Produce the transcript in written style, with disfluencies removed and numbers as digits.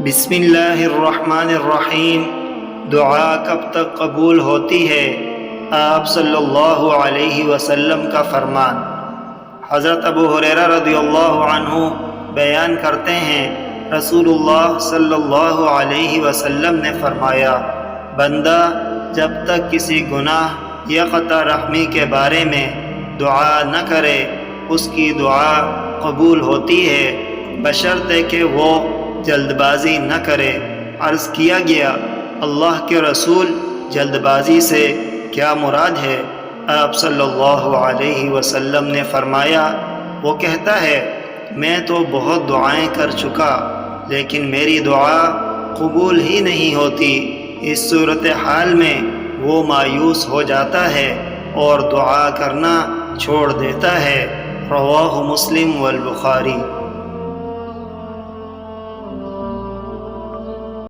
بسم اللہ الرحمن الرحیم۔ دعا کب تک قبول ہوتی ہے؟ آپ صلی اللہ علیہ وسلم کا فرمان۔ حضرت ابو ہریرہ رضی اللہ عنہ بیان کرتے ہیں، رسول اللہ صلی اللہ علیہ وسلم نے فرمایا، بندہ جب تک کسی گناہ یا قطع رحمی کے بارے میں دعا نہ کرے اس کی دعا قبول ہوتی ہے، بشرطے کہ وہ جلد بازی نہ کرے۔ عرض کیا گیا، اللہ کے رسول جلد بازی سے کیا مراد ہے؟ آپ صلی اللہ علیہ وسلم نے فرمایا، وہ کہتا ہے، میں تو بہت دعائیں کر چکا لیکن میری دعا قبول ہی نہیں ہوتی۔ اس صورتحال میں وہ مایوس ہو جاتا ہے اور دعا کرنا چھوڑ دیتا ہے۔ رواہ مسلم والبخاری۔